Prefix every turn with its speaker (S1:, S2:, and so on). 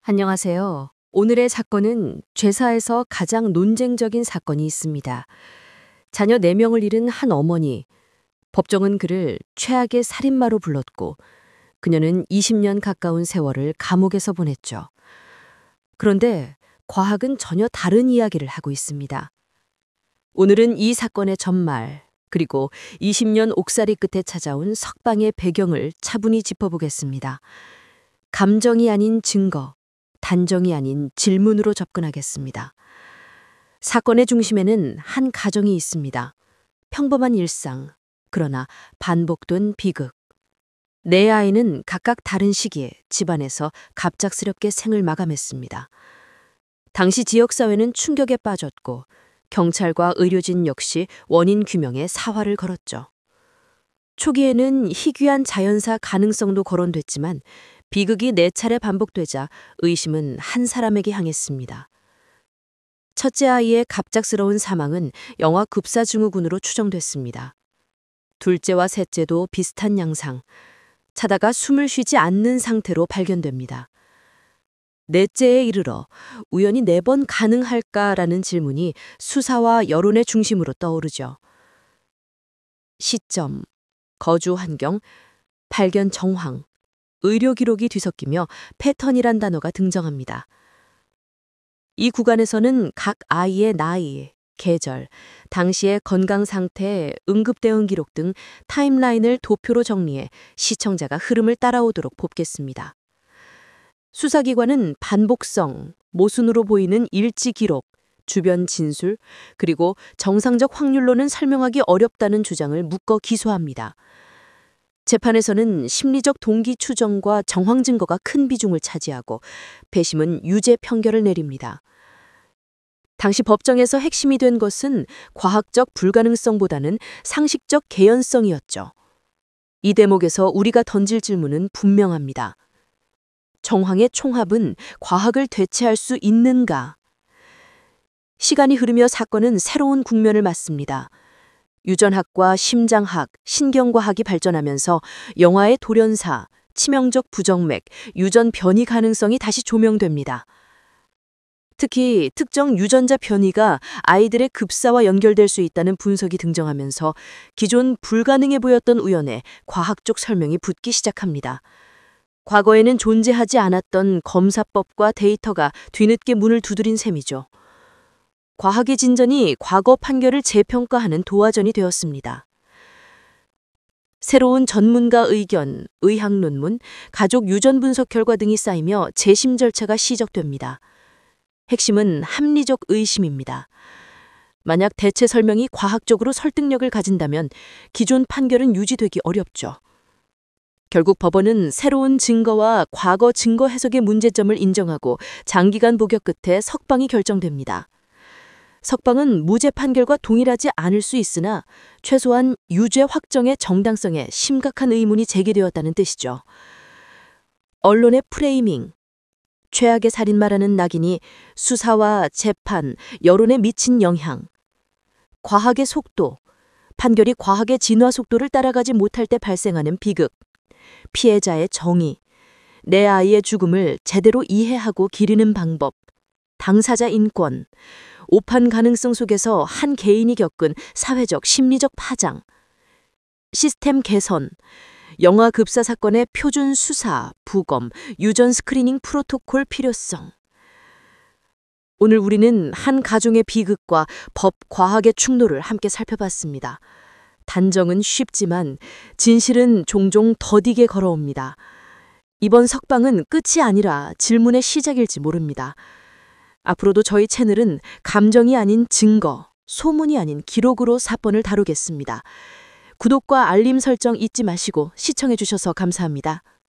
S1: 안녕하세요. 오늘의 사건은 죄사에서 가장 논쟁적인 사건이 있습니다. 자녀 4명을 잃은 한 어머니. 법정은 그를 최악의 살인마로 불렀고 그녀는 20년 가까운 세월을 감옥에서 보냈죠. 그런데 과학은 전혀 다른 이야기를 하고 있습니다. 오늘은 이 사건의 전말, 그리고 20년 옥살이 끝에 찾아온 석방의 배경을 차분히 짚어보겠습니다. 감정이 아닌 증거, 단정이 아닌 질문으로 접근하겠습니다. 사건의 중심에는 한 가정이 있습니다. 평범한 일상, 그러나 반복된 비극. 네 아이는 각각 다른 시기에 집안에서 갑작스럽게 생을 마감했습니다. 당시 지역사회는 충격에 빠졌고 경찰과 의료진 역시 원인 규명에 사활을 걸었죠. 초기에는 희귀한 자연사 가능성도 거론됐지만 비극이 4차례 반복되자 의심은 한 사람에게 향했습니다. 첫째 아이의 갑작스러운 사망은 영아 급사증후군으로 추정됐습니다. 둘째와 셋째도 비슷한 양상, 자다가 숨을 쉬지 않는 상태로 발견됩니다. 넷째에 이르러 우연히 4번 가능할까라는 질문이 수사와 여론의 중심으로 떠오르죠. 시점, 거주 환경, 발견 정황, 의료 기록이 뒤섞이며 패턴이란 단어가 등장합니다. 이 구간에서는 각 아이의 나이, 계절, 당시의 건강 상태, 응급 대응 기록 등 타임라인을 도표로 정리해 시청자가 흐름을 따라오도록 뽑겠습니다. 수사기관은 반복성, 모순으로 보이는 일지 기록, 주변 진술, 그리고 정상적 확률로는 설명하기 어렵다는 주장을 묶어 기소합니다. 재판에서는 심리적 동기 추정과 정황 증거가 큰 비중을 차지하고 배심은 유죄 판결을 내립니다. 당시 법정에서 핵심이 된 것은 과학적 불가능성보다는 상식적 개연성이었죠. 이 대목에서 우리가 던질 질문은 분명합니다. 정황의 총합은 과학을 대체할 수 있는가? 시간이 흐르며 사건은 새로운 국면을 맞습니다. 유전학과 심장학, 신경과학이 발전하면서 영아의 돌연사, 치명적 부정맥, 유전 변이 가능성이 다시 조명됩니다. 특히 특정 유전자 변이가 아이들의 급사와 연결될 수 있다는 분석이 등장하면서 기존 불가능해 보였던 우연에 과학적 설명이 붙기 시작합니다. 과거에는 존재하지 않았던 검사법과 데이터가 뒤늦게 문을 두드린 셈이죠. 과학의 진전이 과거 판결을 재평가하는 도화전이 되었습니다. 새로운 전문가 의견, 의학 논문, 가족 유전 분석 결과 등이 쌓이며 재심 절차가 시작됩니다. 핵심은 합리적 의심입니다. 만약 대체 설명이 과학적으로 설득력을 가진다면 기존 판결은 유지되기 어렵죠. 결국 법원은 새로운 증거와 과거 증거 해석의 문제점을 인정하고 장기간 복역 끝에 석방이 결정됩니다. 석방은 무죄 판결과 동일하지 않을 수 있으나 최소한 유죄 확정의 정당성에 심각한 의문이 제기되었다는 뜻이죠. 언론의 프레이밍, 최악의 살인마라는 낙인이 수사와 재판, 여론에 미친 영향, 과학의 속도, 판결이 과학의 진화 속도를 따라가지 못할 때 발생하는 비극, 피해자의 정의, 내 아이의 죽음을 제대로 이해하고 기리는 방법, 당사자 인권, 오판 가능성 속에서 한 개인이 겪은 사회적, 심리적 파장, 시스템 개선, 영아 급사 사건의 표준 수사, 부검, 유전 스크리닝 프로토콜 필요성. 오늘 우리는 한 가정의 비극과 법, 과학의 충돌을 함께 살펴봤습니다. 단정은 쉽지만 진실은 종종 더디게 걸어옵니다. 이번 석방은 끝이 아니라 질문의 시작일지 모릅니다. 앞으로도 저희 채널은 감정이 아닌 증거, 소문이 아닌 기록으로 사건을 다루겠습니다. 구독과 알림 설정 잊지 마시고 시청해 주셔서 감사합니다.